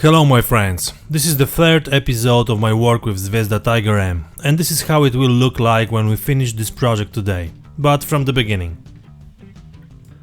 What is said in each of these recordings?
Hello my friends, this is the third episode of my work with Zvezda Tigr-M, and this is how it will look like when we finish this project today, but from the beginning.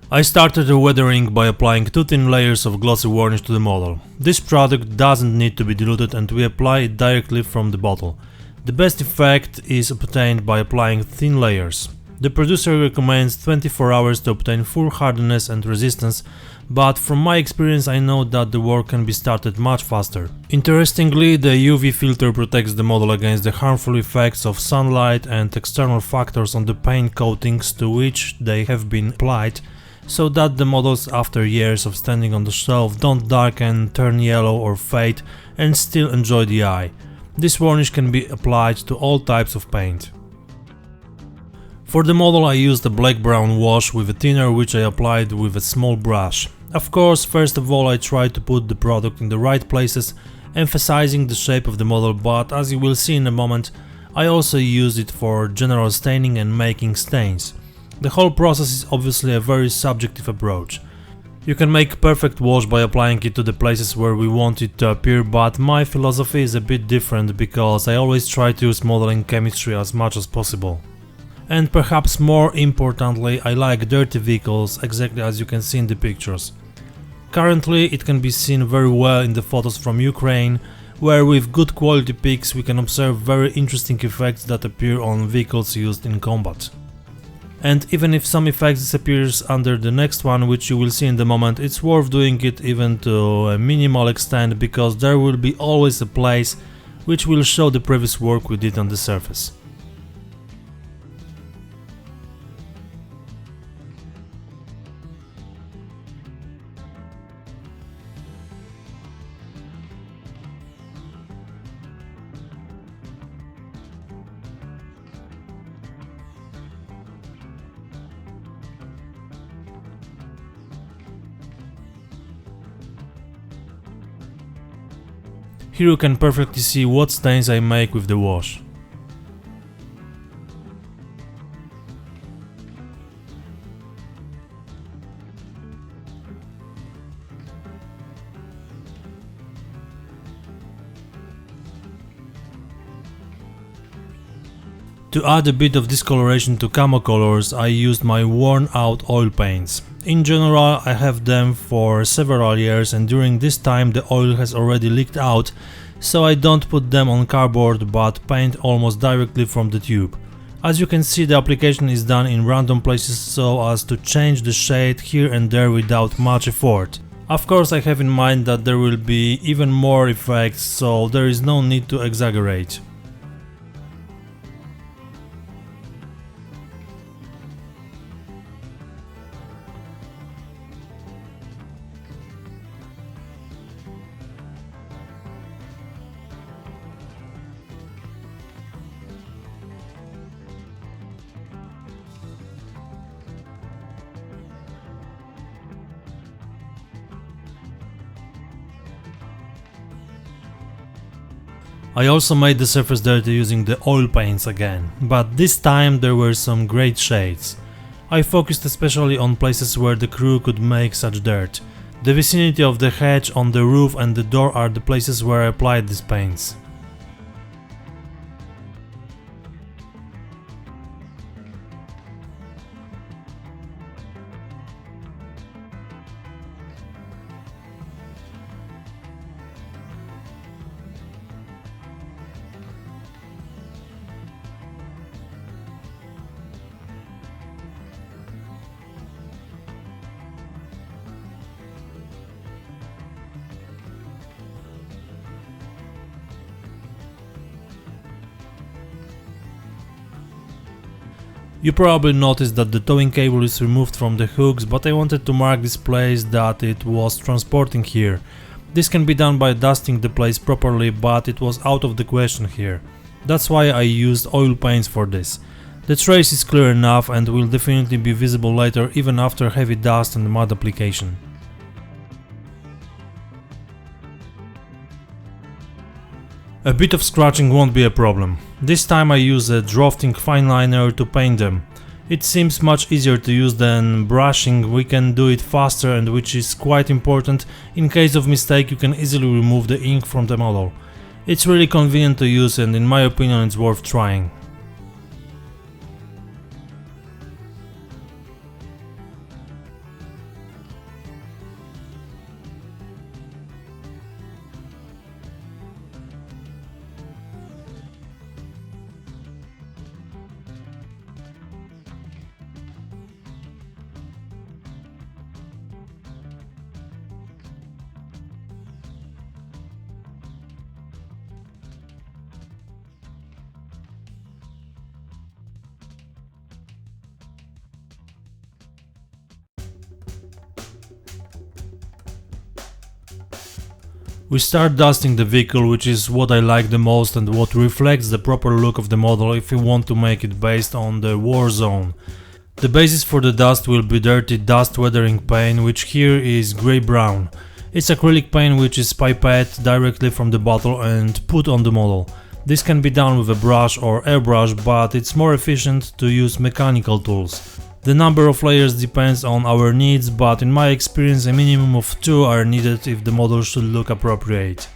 I started the weathering by applying 2 thin layers of glossy varnish to the model. This product doesn't need to be diluted and we apply it directly from the bottle. The best effect is obtained by applying thin layers. The producer recommends 24 hours to obtain full hardness and resistance, but from my experience I know that the work can be started much faster. Interestingly, the UV filter protects the model against the harmful effects of sunlight and external factors on the paint coatings to which they have been applied, so that the models after years of standing on the shelf don't darken, turn yellow or fade and still enjoy the eye. This varnish can be applied to all types of paint. For the model I used a black-brown wash with a thinner which I applied with a small brush. Of course, first of all I tried to put the product in the right places, emphasizing the shape of the model, but as you will see in a moment, I also used it for general staining and making stains. The whole process is obviously a very subjective approach. You can make perfect wash by applying it to the places where we want it to appear, but my philosophy is a bit different because I always try to use modeling chemistry as much as possible. And perhaps more importantly, I like dirty vehicles, exactly as you can see in the pictures. Currently it can be seen very well in the photos from Ukraine, where with good quality pics we can observe very interesting effects that appear on vehicles used in combat. And even if some effects disappears under the next one, which you will see in the moment, it's worth doing it even to a minimal extent, because there will be always a place which will show the previous work we did on the surface. Here you can perfectly see what stains I make with the wash. To add a bit of discoloration to camo colors, I used my worn out oil paints. In general, I have them for several years and during this time the oil has already leaked out, so I don't put them on cardboard but paint almost directly from the tube. As you can see, the application is done in random places so as to change the shade here and there without much effort. Of course, I have in mind that there will be even more effects, so there is no need to exaggerate. I also made the surface dirty using the oil paints again, but this time there were some great shades. I focused especially on places where the crew could make such dirt. The vicinity of the hatch, on the roof and the door are the places where I applied these paints. You probably noticed that the towing cable is removed from the hooks, but I wanted to mark this place that it was transporting here. This can be done by dusting the place properly, but it was out of the question here. That's why I used oil paints for this. The trace is clear enough and will definitely be visible later, even after heavy dust and mud application. A bit of scratching won't be a problem. This time I use a drafting fine liner to paint them. It seems much easier to use than brushing, we can do it faster, and which is quite important. In case of mistake you can easily remove the ink from the model. It's really convenient to use and in my opinion it's worth trying. We start dusting the vehicle, which is what I like the most and what reflects the proper look of the model if you want to make it based on the war zone. The basis for the dust will be dirty dust weathering paint, which here is grey-brown. It's acrylic paint which is pipetted directly from the bottle and put on the model. This can be done with a brush or airbrush, but it's more efficient to use mechanical tools. The number of layers depends on our needs, but in my experience a minimum of 2 are needed if the model should look appropriate.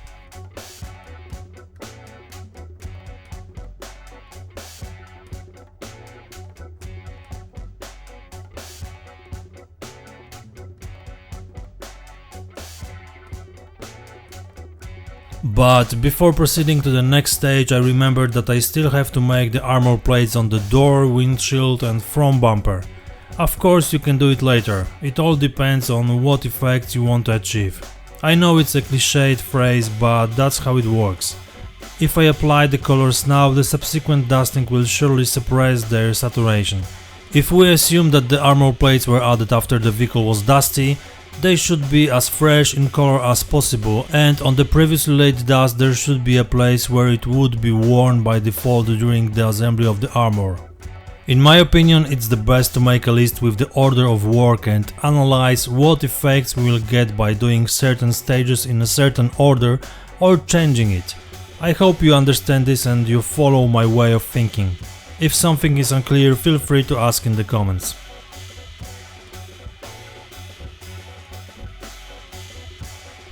But before proceeding to the next stage, I remembered that I still have to make the armor plates on the door, windshield and front bumper. Of course you can do it later, it all depends on what effects you want to achieve. I know it's a cliched phrase, but that's how it works. If I apply the colors now, the subsequent dusting will surely suppress their saturation. If we assume that the armor plates were added after the vehicle was dusty, they should be as fresh in color as possible, and on the previously laid dust there should be a place where it would be worn by default during the assembly of the armor. In my opinion, it's the best to make a list with the order of work and analyze what effects we will get by doing certain stages in a certain order or changing it. I hope you understand this and you follow my way of thinking. If something is unclear, feel free to ask in the comments.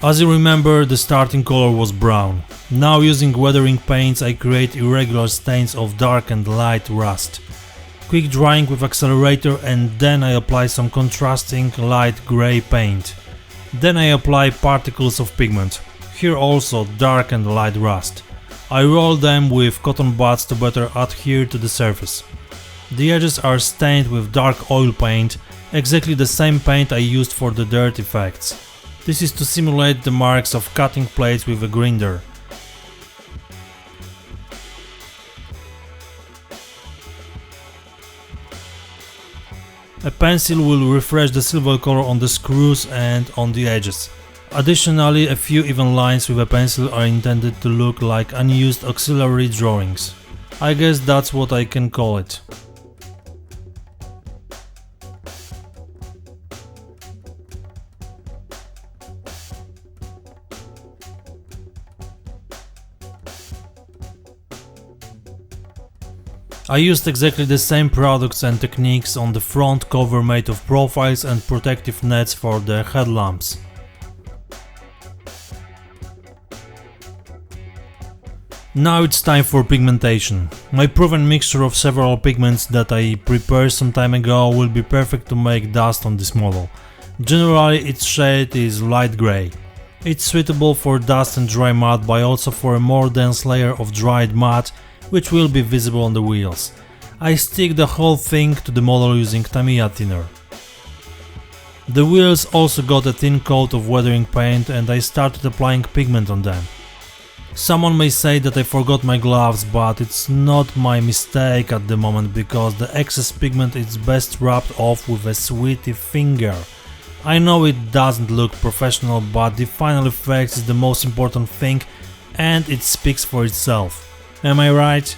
As you remember, the starting color was brown. Now using weathering paints I create irregular stains of dark and light rust. Quick drying with accelerator and then I apply some contrasting light grey paint. Then I apply particles of pigment, here also dark and light rust. I roll them with cotton buds to better adhere to the surface. The edges are stained with dark oil paint, exactly the same paint I used for the dirt effects. This is to simulate the marks of cutting plates with a grinder. A pencil will refresh the silver color on the screws and on the edges. Additionally, a few even lines with a pencil are intended to look like unused auxiliary drawings. I guess that's what I can call it. I used exactly the same products and techniques on the front cover made of profiles and protective nets for the headlamps. Now it's time for pigmentation. My proven mixture of several pigments that I prepared some time ago will be perfect to make dust on this model. Generally its shade is light grey. It's suitable for dust and dry matte, but also for a more dense layer of dried matte which will be visible on the wheels. I stick the whole thing to the model using Tamiya thinner. The wheels also got a thin coat of weathering paint and I started applying pigment on them. Someone may say that I forgot my gloves, but it's not my mistake at the moment because the excess pigment is best rubbed off with a sweaty finger. I know it doesn't look professional, but the final effect is the most important thing and it speaks for itself. Am I right?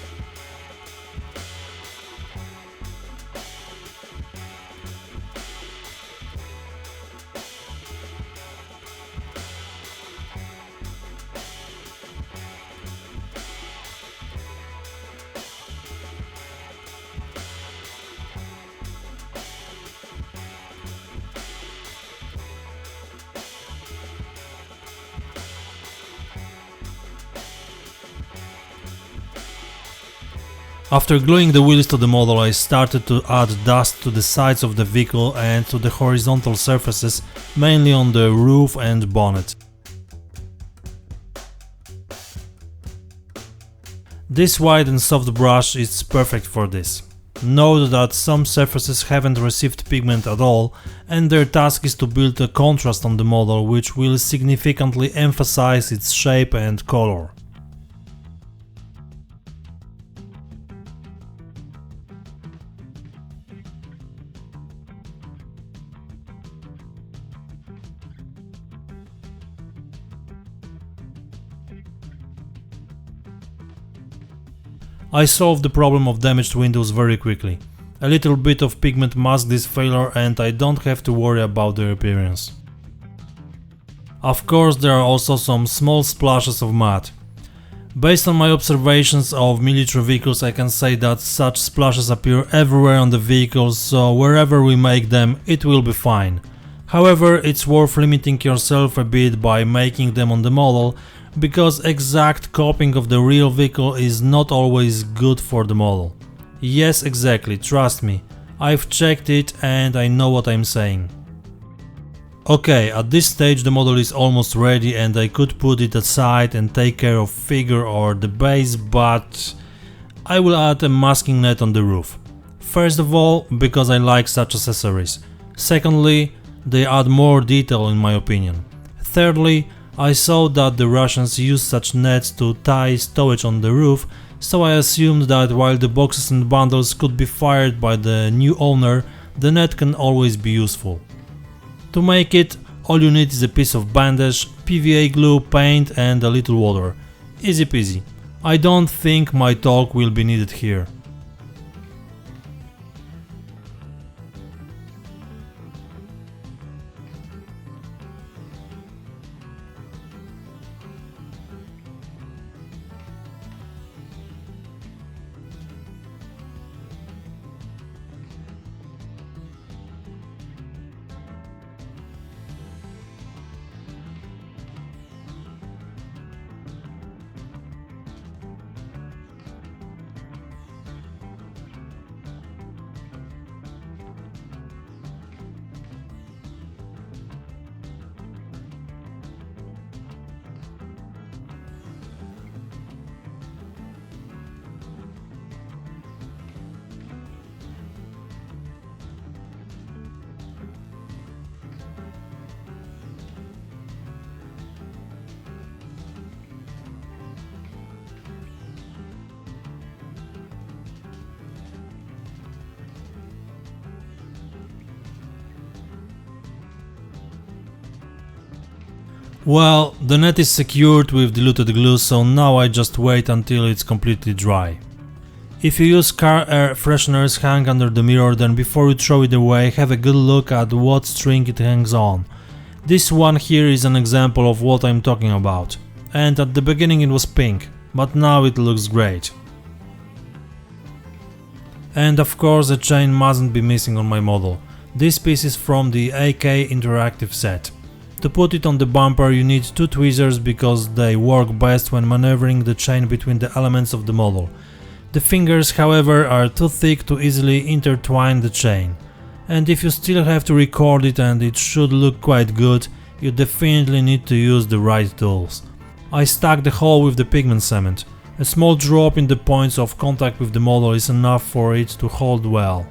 After gluing the wheels to the model, I started to add dust to the sides of the vehicle and to the horizontal surfaces, mainly on the roof and bonnet. This white and soft brush is perfect for this. Note that some surfaces haven't received pigment at all, and their task is to build a contrast on the model which will significantly emphasize its shape and color. I solved the problem of damaged windows very quickly. A little bit of pigment masked this failure and I don't have to worry about their appearance. Of course, there are also some small splashes of matte. Based on my observations of military vehicles, I can say that such splashes appear everywhere on the vehicles, so wherever we make them, it will be fine. However, it's worth limiting yourself a bit by making them on the model, because exact copying of the real vehicle is not always good for the model. Yes, exactly, trust me, I've checked it and I know what I'm saying. Okay, at this stage the model is almost ready and I could put it aside and take care of figure or the base, but I will add a masking net on the roof. First of all, because I like such accessories. Secondly, they add more detail in my opinion. Thirdly, I saw that the Russians use such nets to tie stowage on the roof, so I assumed that while the boxes and bundles could be fired by the new owner, the net can always be useful. To make it, all you need is a piece of bandage, PVA glue, paint and a little water. Easy peasy. I don't think my talk will be needed here. Well, the net is secured with diluted glue, so now I just wait until it's completely dry. If you use car air fresheners hang under the mirror, then before you throw it away, have a good look at what string it hangs on. This one here is an example of what I'm talking about. And at the beginning it was pink, but now it looks great. And of course the chain mustn't be missing on my model. This piece is from the AK interactive set. To put it on the bumper you need two tweezers because they work best when maneuvering the chain between the elements of the model. The fingers, however, are too thick to easily intertwine the chain. And if you still have to record it and it should look quite good, you definitely need to use the right tools. I stuck the hole with the pigment cement. A small drop in the points of contact with the model is enough for it to hold well.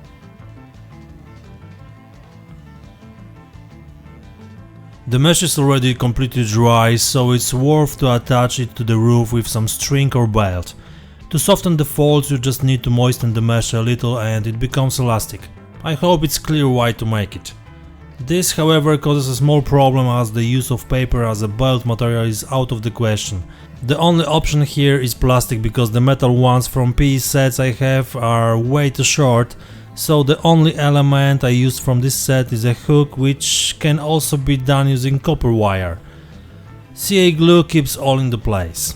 The mesh is already completely dry, so it's worth to attach it to the roof with some string or belt. To soften the folds you just need to moisten the mesh a little and it becomes elastic. I hope it's clear why to make it. This, however, causes a small problem as the use of paper as a belt material is out of the question. The only option here is plastic because the metal ones from PE sets I have are way too short, so the only element I used from this set is a hook, which can also be done using copper wire. CA glue keeps all into place.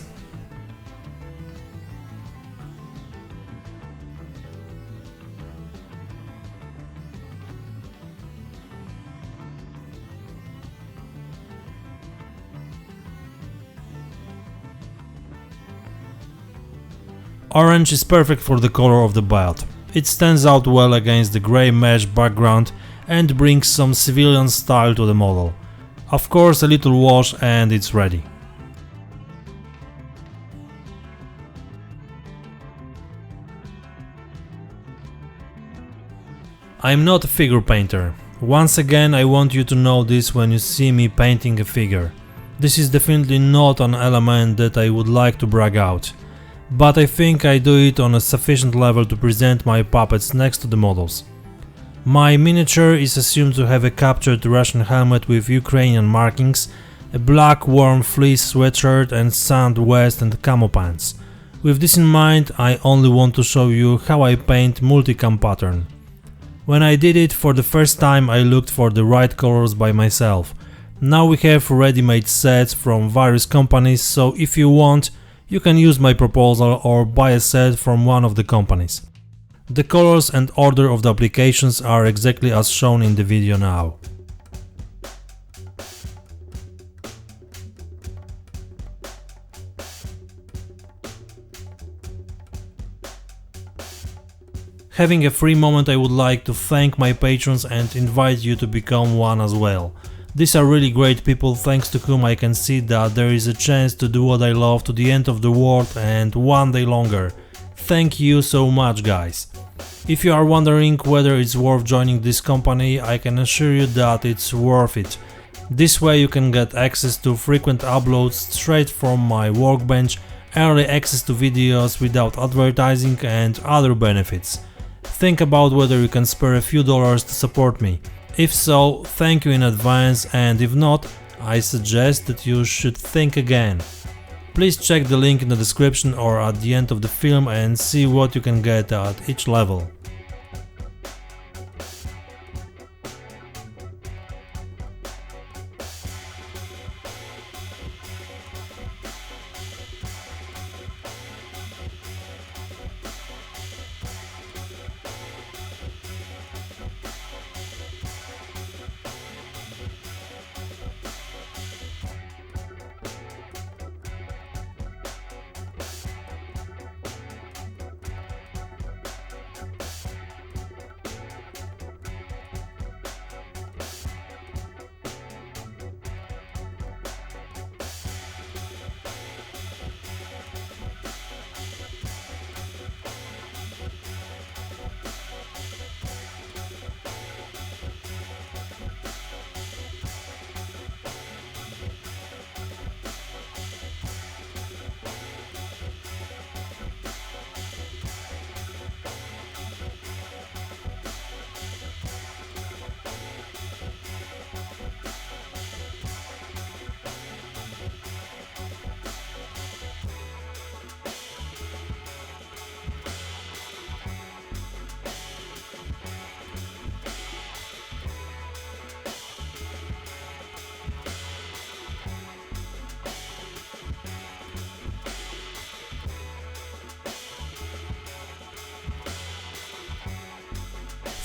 Orange is perfect for the color of the belt. It stands out well against the grey mesh background and brings some civilian style to the model. Of course, a little wash and it's ready. I'm not a figure painter. Once again, I want you to know this when you see me painting a figure. This is definitely not an element that I would like to brag out, but I think I do it on a sufficient level to present my puppets next to the models. My miniature is assumed to have a captured Russian helmet with Ukrainian markings, a black warm fleece sweatshirt and sand vest and camo pants. With this in mind, I only want to show you how I paint multicam pattern. When I did it for the first time, I looked for the right colors by myself. Now we have ready-made sets from various companies, so if you want, you can use my proposal or buy a set from one of the companies. The colors and order of the applications are exactly as shown in the video now. Having a free moment, I would like to thank my patrons and invite you to become one as well. These are really great people, thanks to whom I can see that there is a chance to do what I love to the end of the world and one day longer. Thank you so much, guys. If you are wondering whether it's worth joining this company, I can assure you that it's worth it. This way you can get access to frequent uploads straight from my workbench, early access to videos without advertising and other benefits. Think about whether you can spare a few dollars to support me. If so, thank you in advance, and if not, I suggest that you should think again. Please check the link in the description or at the end of the film and see what you can get at each level.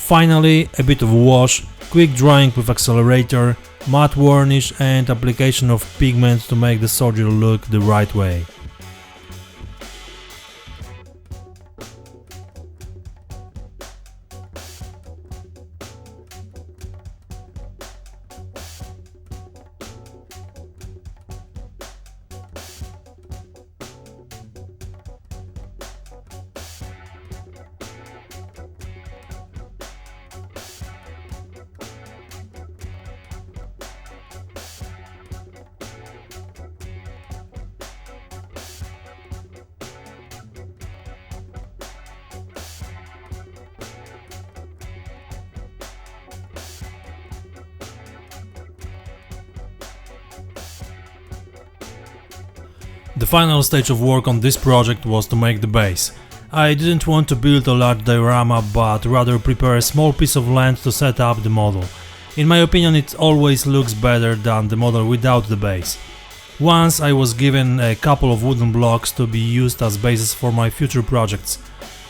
Finally, a bit of wash, quick drying with accelerator, matte varnish and application of pigment to make the soldier look the right way. The final stage of work on this project was to make the base. I didn't want to build a large diorama, but rather prepare a small piece of land to set up the model. In my opinion, it always looks better than the model without the base. Once I was given a couple of wooden blocks to be used as bases for my future projects,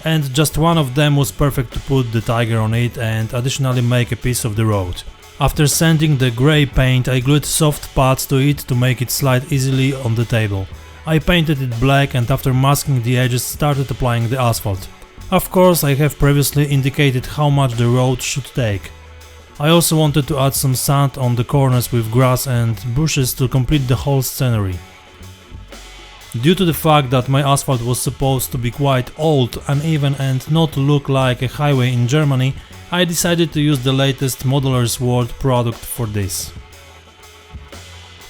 and just one of them was perfect to put the tiger on it and additionally make a piece of the road. After sanding the grey paint, I glued soft pads to it to make it slide easily on the table. I painted it black and after masking the edges started applying the asphalt. Of course, I have previously indicated how much the road should take. I also wanted to add some sand on the corners with grass and bushes to complete the whole scenery. Due to the fact that my asphalt was supposed to be quite old, uneven and not look like a highway in Germany, I decided to use the latest Modeler's World product for this.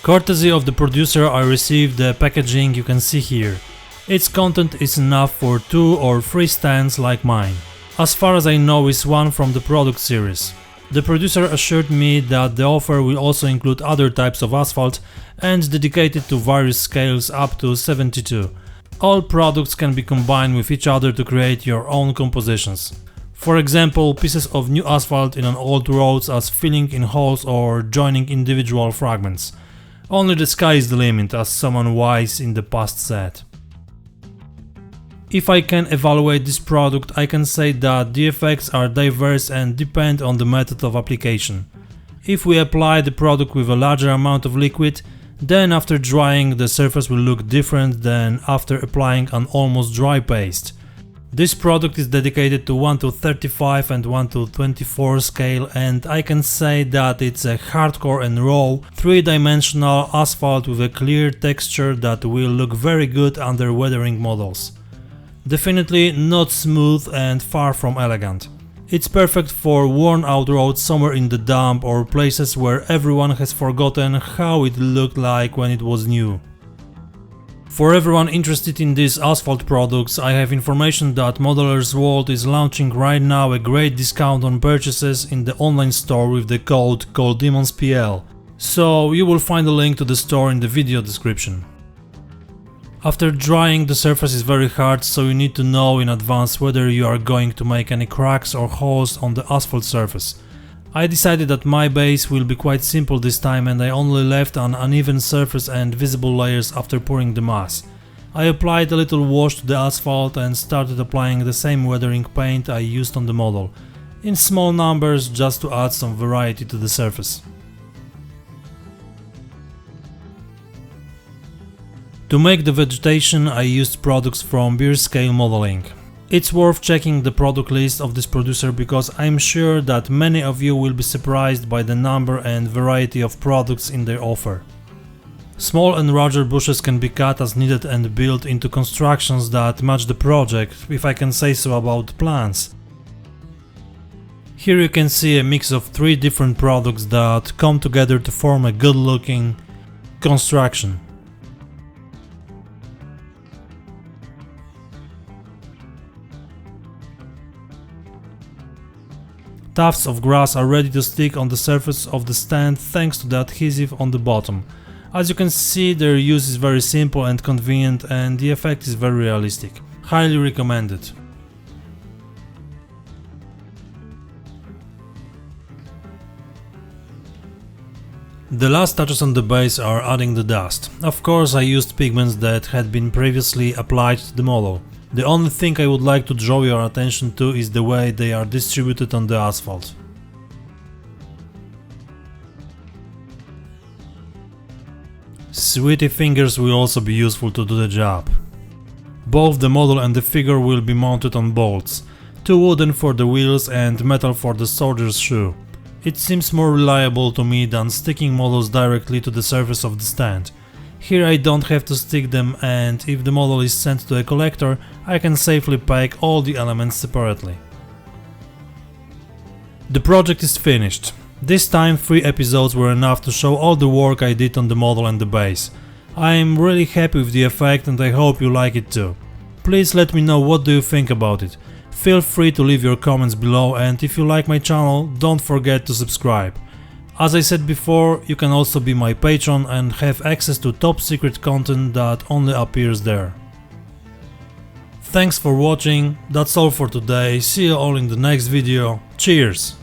Courtesy of the producer, I received the packaging you can see here. Its content is enough for 2 or 3 stands like mine. As far as I know, is one from the product series. The producer assured me that the offer will also include other types of asphalt and dedicated to various scales up to 72. All products can be combined with each other to create your own compositions. For example, pieces of new asphalt in an old roads as filling in holes or joining individual fragments. Only the sky is the limit, as someone wise in the past said. If I can evaluate this product, I can say that the effects are diverse and depend on the method of application. If we apply the product with a larger amount of liquid, then after drying the surface will look different than after applying an almost dry paste. This product is dedicated to 1:35 and 1:24 scale, and I can say that it's a hardcore and raw 3-dimensional asphalt with a clear texture that will look very good under weathering models. Definitely not smooth and far from elegant. It's perfect for worn out roads somewhere in the dump or places where everyone has forgotten how it looked like when it was new. For everyone interested in these asphalt products, I have information that Modeler's World is launching right now a great discount on purchases in the online store with the code coldemonspl, so you will find a link to the store in the video description. After drying, the surface is very hard, so you need to know in advance whether you are going to make any cracks or holes on the asphalt surface. I decided that my base will be quite simple this time and I only left an uneven surface and visible layers after pouring the mass. I applied a little wash to the asphalt and started applying the same weathering paint I used on the model, in small numbers just to add some variety to the surface. To make the vegetation, I used products from Beer Scale Modeling. It's worth checking the product list of this producer because I'm sure that many of you will be surprised by the number and variety of products in their offer. Small and larger bushes can be cut as needed and built into constructions that match the project, if I can say so about plants. Here you can see a mix of 3 different products that come together to form a good looking construction. Tufts of grass are ready to stick on the surface of the stand thanks to the adhesive on the bottom. As you can see, their use is very simple and convenient and the effect is very realistic. Highly recommended. The last touches on the base are adding the dust. Of course, I used pigments that had been previously applied to the model. The only thing I would like to draw your attention to is the way they are distributed on the asphalt. Sweaty fingers will also be useful to do the job. Both the model and the figure will be mounted on bolts, 2 wooden for the wheels and metal for the soldier's shoe. It seems more reliable to me than sticking models directly to the surface of the stand. Here I don't have to stick them, and if the model is sent to a collector, I can safely pack all the elements separately. The project is finished. This time 3 episodes were enough to show all the work I did on the model and the base. I am really happy with the effect and I hope you like it too. Please let me know what do you think about it. Feel free to leave your comments below, and if you like my channel, don't forget to subscribe. As I said before, you can also be my patron and have access to top secret content that only appears there. Thanks for watching, that's all for today, see you all in the next video, cheers!